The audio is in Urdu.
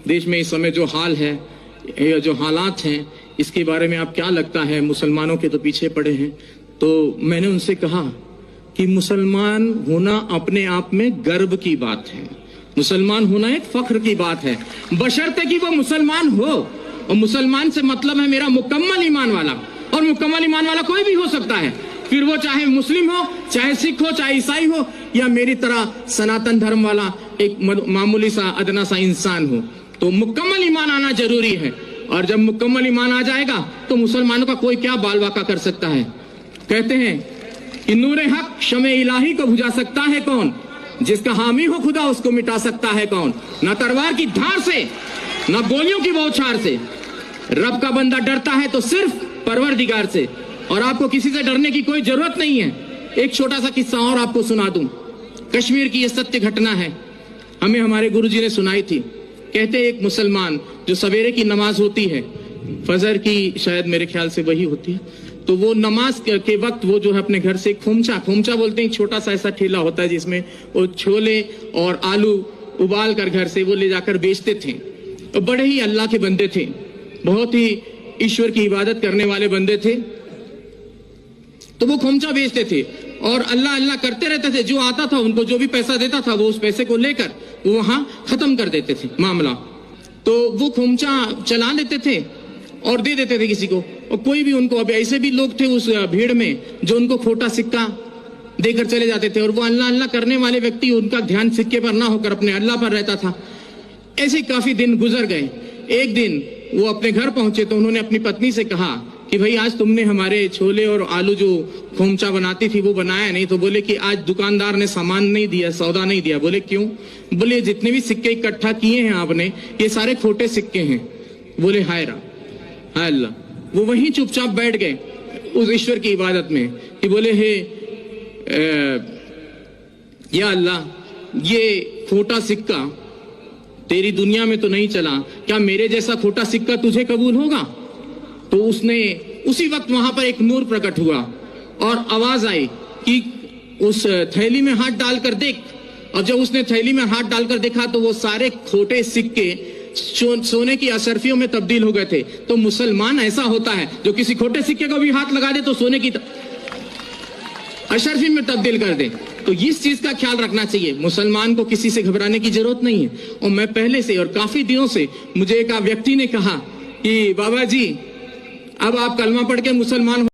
دیش میں اس سمے جو حال ہے، جو حالات ہیں، اس کے بارے میں آپ کیا لگتا ہے؟ مسلمانوں کے تو پیچھے پڑے ہیں۔ تو میں نے ان سے کہا کہ مسلمان ہونا اپنے آپ میں گرو کی بات ہے، مسلمان ہونا ایک فخر کی بات ہے، بشرطے کہ وہ مسلمان ہو۔ اور مسلمان سے مطلب ہے میرا مکمل ایمان والا، اور مکمل ایمان والا کوئی بھی ہو سکتا ہے، پھر وہ چاہے مسلم ہو، چاہے سکھ ہو، چاہے عیسائی ہو، یا میری طرح سناتن دھرم والا ایک معمولی سا ادنا سا انسان ہو۔ تو مکمل ایمان آنا ضروری ہے، اور جب مکمل ایمان آ جائے گا تو مسلمانوں کا کوئی کیا بال واقع کر سکتا ہے؟ کہتے ہیں کہ نور حق شمع الہی کو بجھا سکتا ہے کون؟ جس کا حامی ہو خدا اس کو مٹا سکتا ہے کون؟ نہ تلوار کی دھار سے، نہ گولیوں کی بوچھار سے۔ رب کا بندہ ڈرتا ہے تو صرف پروردگار سے، اور آپ کو کسی سے ڈرنے کی کوئی ضرورت نہیں ہے۔ ایک چھوٹا سا قصہ اور آپ کو سنا دوں، کشمیر کی یہ ستیہ گھٹنا ہے، ہمیں ہمارے گرو جی نے سنائی تھی۔ کہتے ایک مسلمان جو سویرے کی نماز ہوتی ہے، فجر کی شاید میرے خیال سے وہی ہوتی ہے، تو وہ نماز کے وقت وہ جو ہے اپنے گھر سے کھومچا بولتے ہیں، چھوٹا سا ایسا ٹھیلا ہوتا ہے جس میں وہ چھولے اور آلو ابال کر گھر سے وہ لے جا کر بیچتے تھے۔ اور بڑے ہی اللہ کے بندے تھے، بہت ہی ایشور کی عبادت کرنے والے بندے تھے۔ تو وہ کھومچا بیچتے تھے اور اللہ اللہ کرتے رہتے تھے، جو آتا تھا ان کو جو بھی پیسہ دیتا تھا وہ اس پیسے کو لے کر وہ وہاں ختم کر دیتے تھے معاملہ۔ تو وہ کھومچا چلا لیتے تھے اور دے دیتے تھے کسی کو، اور کوئی بھی ان کو، اب ایسے بھی لوگ تھے اس بھیڑ میں جو ان کو کھوٹا سکہ دے کر چلے جاتے تھے، اور وہ اللہ اللہ کرنے والے ویکتی ان کا دھیان سکے پر نہ ہو کر اپنے اللہ پر رہتا تھا۔ ایسے کافی دن گزر گئے۔ ایک دن وہ اپنے گھر پہنچے تو انہوں نے اپنی پتنی سے کہا کہ بھائی آج تم نے ہمارے چھولے اور آلو جو کھومچا بناتی تھی وہ بنایا نہیں۔ تو بولے کہ آج دکاندار نے سامان نہیں دیا، سودا نہیں دیا۔ بولے کیوں؟ بولے جتنے بھی سکے اکٹھا کیے ہیں آپ نے یہ سارے کھوٹے سکے ہیں۔ بولے ہائے اللہ۔ وہ وہیں چپ چاپ بیٹھ گئے اس ایشور کی عبادت میں کہ بولے یا اللہ یہ کھوٹا سکہ تیری دنیا میں تو نہیں چلا، کیا میرے جیسا کھوٹا سکہ تجھے قبول ہوگا؟ تو اس نے اسی وقت وہاں پر ایک نور پرکٹ ہوا اور آواز آئی کہ اس تھیلی میں ہاتھ ڈال کر دیکھ۔ اور جب اس نے تھیلی میں ہاتھ ڈال کر دیکھا تو وہ سارے کھوٹے سکے سونے کی اشرفیوں میں تبدیل ہو گئے تھے۔ تو مسلمان ایسا ہوتا ہے جو کسی کھوٹے سکے کو بھی ہاتھ لگا دے تو سونے کی اشرفی میں تبدیل کر دے۔ تو اس چیز کا خیال رکھنا چاہیے، مسلمان کو کسی سے گھبرانے کی ضرورت نہیں ہے۔ اور میں پہلے سے اور کافی دنوں سے مجھے ایک ویکتی نے کہا کہ بابا جی اب آپ کلمہ پڑھ کے مسلمان